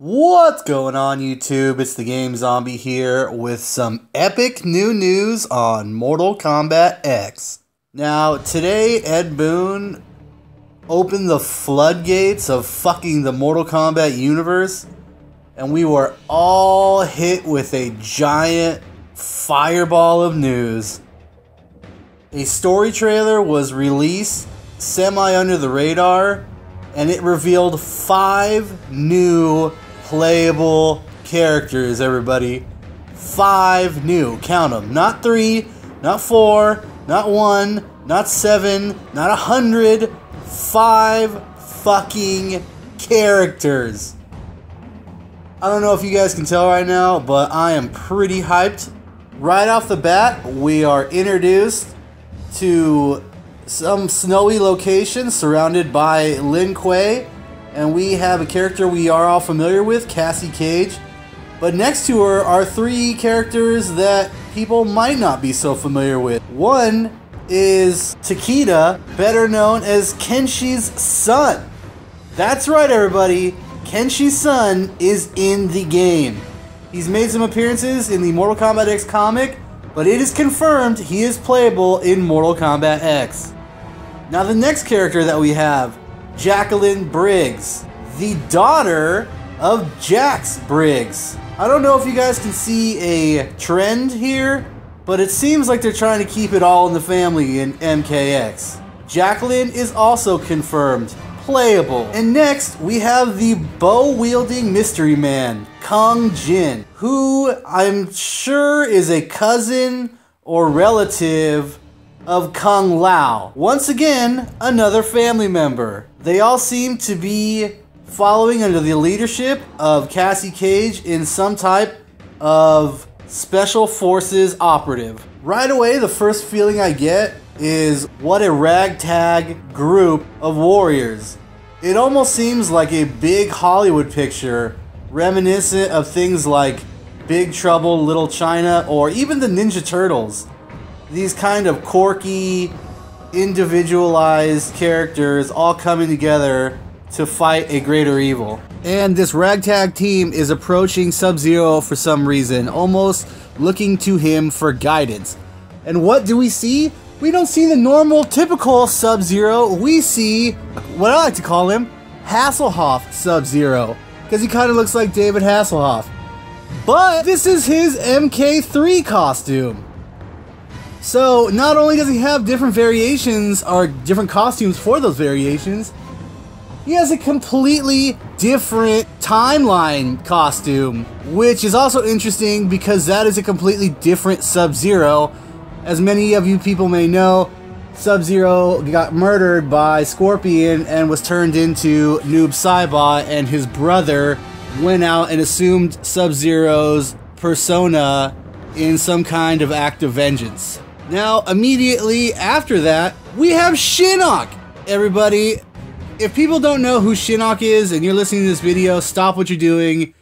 What's going on, YouTube? It's the Game Zombie here with some epic new news on Mortal Kombat X. Now, today Ed Boon opened the floodgates of fucking the Mortal Kombat universe, and we were all hit with a giant fireball of news. A story trailer was released semi under the radar, and it revealed 5 new playable characters, everybody. 5 new. Count them. Not 3, not 4, not 1, not 7, not 100. 5 fucking characters. I don't know if you guys can tell right now, but I am pretty hyped. Right off the bat, we are introduced to some snowy location surrounded by Lin Kuei. And we have a character we are all familiar with, Cassie Cage. But next to her are 3 characters that people might not be so familiar with. One is Takeda, better known as Kenshi's son. That's right, everybody. Kenshi's son is in the game. He's made some appearances in the Mortal Kombat X comic, but it is confirmed he is playable in Mortal Kombat X. Now the next character that we have, Jacqueline Briggs, the daughter of Jax Briggs. I don't know if you guys can see a trend here, but it seems like they're trying to keep it all in the family in MKX. Jacqueline is also confirmed playable. And next, we have the bow-wielding mystery man, Kung Jin, who I'm sure is a cousin or relative of Kung Lao. Once again, another family member. They all seem to be following under the leadership of Cassie Cage in some type of special forces operative. Right away, the first feeling I get is what a ragtag group of warriors. It almost seems like a big Hollywood picture, reminiscent of things like Big Trouble, Little China, or even the Ninja Turtles. These kind of quirky, individualized characters all coming together to fight a greater evil. And this ragtag team is approaching Sub-Zero for some reason, almost looking to him for guidance. And what do we see? We don't see the normal, typical Sub-Zero. We see what I like to call him, Hasselhoff Sub-Zero, because he kind of looks like David Hasselhoff. But this is his MK3 costume. So, not only does he have different variations, or different costumes for those variations, he has a completely different timeline costume, which is also interesting because that is a completely different Sub-Zero. As many of you people may know, Sub-Zero got murdered by Scorpion and was turned into Noob Saibot, and his brother went out and assumed Sub-Zero's persona in some kind of act of vengeance. Now, immediately after that, we have Shinnok! Everybody, if people don't know who Shinnok is and you're listening to this video, stop what you're doing.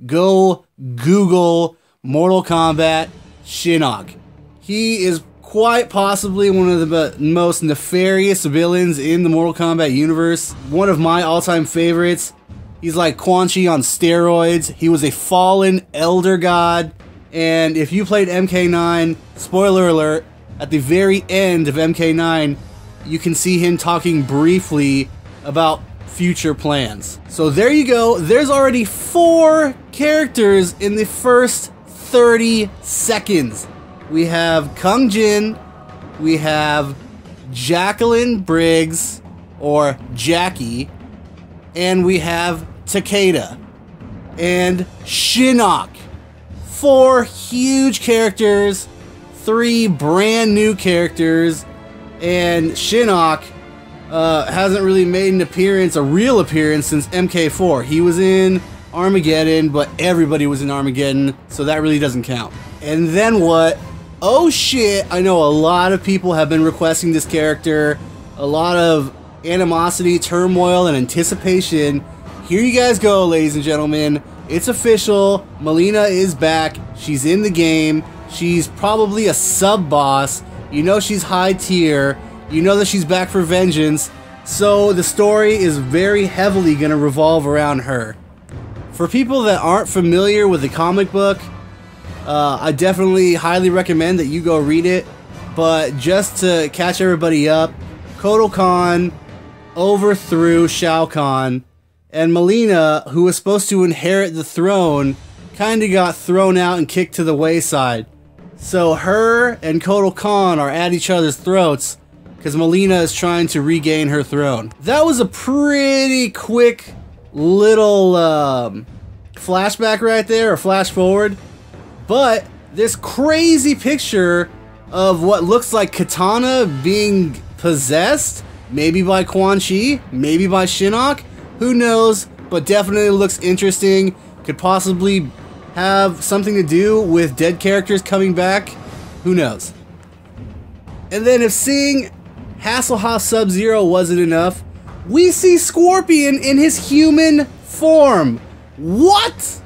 Go Google Mortal Kombat Shinnok. He is quite possibly one of the most nefarious villains in the Mortal Kombat universe. One of my all-time favorites. He's like Quan Chi on steroids. He was a fallen elder god. And if you played MK9, spoiler alert, at the very end of MK9, you can see him talking briefly about future plans. So there you go. There's already 4 characters in the first 30 seconds. We have Kung Jin, we have Jacqueline Briggs, or Jackie, and we have Takeda, and Shinnok. 4 huge characters, 3 brand new characters, and Shinnok hasn't really made an appearance, a real appearance, since MK4. He was in Armageddon, but everybody was in Armageddon, so that really doesn't count. And then what? Oh shit, I know a lot of people have been requesting this character, a lot of animosity, turmoil, and anticipation. Here you guys go, ladies and gentlemen. It's official. Melina is back. She's in the game. She's probably a sub-boss. You know she's high tier. You know that she's back for vengeance. So the story is very heavily going to revolve around her. For people that aren't familiar with the comic book, I definitely highly recommend that you go read it. But just to catch everybody up, Kotal Khan overthrew Shao Kahn, and Melina, who was supposed to inherit the throne, kind of got thrown out and kicked to the wayside. So her and Kotal Khan are at each other's throats because Melina is trying to regain her throne. That was a pretty quick little flashback right there, or flash forward. But this crazy picture of what looks like Katana being possessed, maybe by Quan Chi, maybe by Shinnok, who knows, but definitely looks interesting. Could possibly have something to do with dead characters coming back, who knows. And then if seeing Hasselhoff Sub-Zero wasn't enough, we see Scorpion in his human form. What?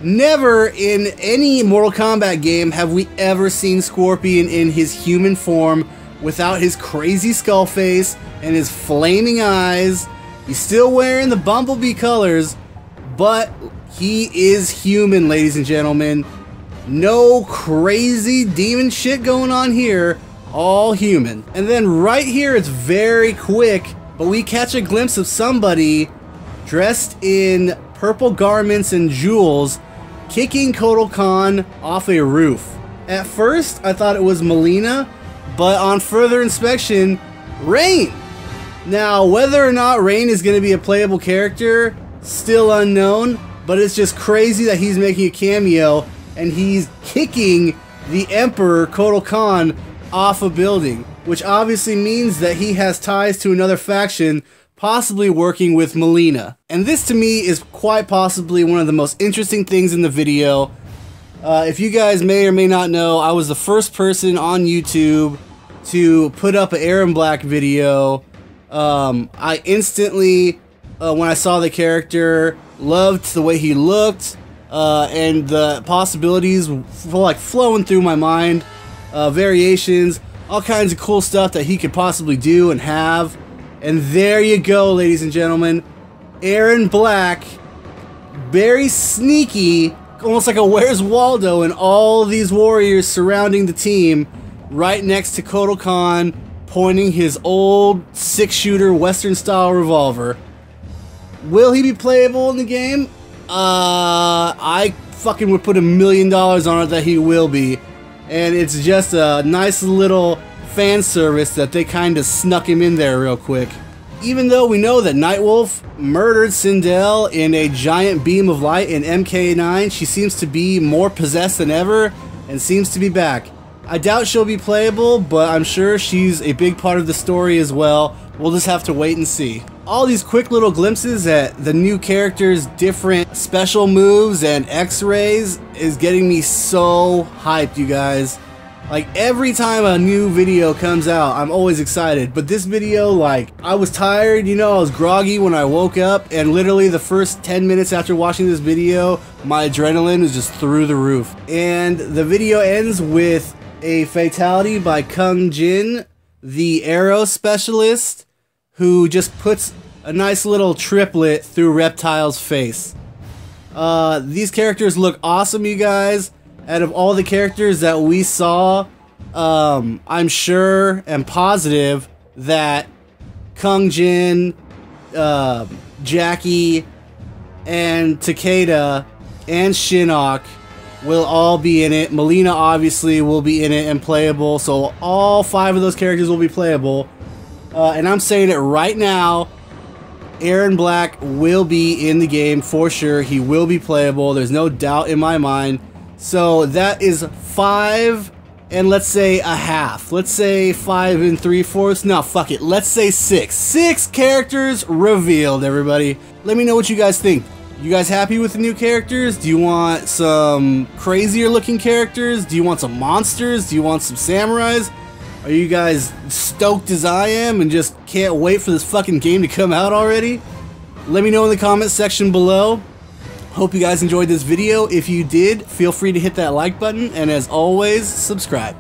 Never in any Mortal Kombat game have we ever seen Scorpion in his human form without his crazy skull face and his flaming eyes. He's still wearing the Bumblebee colors, but he is human, ladies and gentlemen. No crazy demon shit going on here, all human. And then right here, it's very quick, but we catch a glimpse of somebody dressed in purple garments and jewels kicking Kotal Khan off a roof. At first, I thought it was Melina, but on further inspection, Rain. Now, whether or not Rain is going to be a playable character, still unknown, but it's just crazy that he's making a cameo and he's kicking the Emperor Kotal Khan off a building, which obviously means that he has ties to another faction, possibly working with Melina. And this to me is quite possibly one of the most interesting things in the video. If you guys may or may not know, I was the first person on YouTube to put up an Aaron Black video. I instantly, when I saw the character, loved the way he looked, and the possibilities like flowing through my mind, variations, all kinds of cool stuff that he could possibly do and have. And there you go, ladies and gentlemen, Aaron Black, very sneaky, almost like a Where's Waldo, and all these warriors surrounding the team, right next to Kotal Khan, pointing his old six-shooter Western-style revolver. Will he be playable in the game? I fucking would put $1 million on it that he will be. And it's just a nice little fan service that they kind of snuck him in there real quick. Even though we know that Nightwolf murdered Sindel in a giant beam of light in MK9, she seems to be more possessed than ever and seems to be back. I doubt she'll be playable, but I'm sure she's a big part of the story as well. We'll just have to wait and see. All these quick little glimpses at the new characters' different special moves and x-rays is getting me so hyped, you guys. Like, every time a new video comes out, I'm always excited. But this video, like, I was tired, you know, I was groggy when I woke up, and literally the first 10 minutes after watching this video, my adrenaline was just through the roof. And the video ends with a fatality by Kung Jin, the arrow specialist, who just puts a nice little triplet through Reptile's face. These characters look awesome, you guys. Out of all the characters that we saw, I'm sure and positive that Kung Jin, Jackie, and Takeda, and Shinnok will all be in it. Melina obviously will be in it and playable, so all 5 of those characters will be playable. And I'm saying it right now, Aaron Black will be in the game for sure. He will be playable. There's no doubt in my mind. So that is 5 and let's say a half. Let's say 5 and 3/4. No, fuck it. Let's say 6. 6 characters revealed, everybody. Let me know what you guys think. You guys happy with the new characters? Do you want some crazier looking characters? Do you want some monsters? Do you want some samurais? Are you guys stoked as I am and just can't wait for this fucking game to come out already? Let me know in the comments section below. Hope you guys enjoyed this video. If you did, feel free to hit that like button, and as always, subscribe.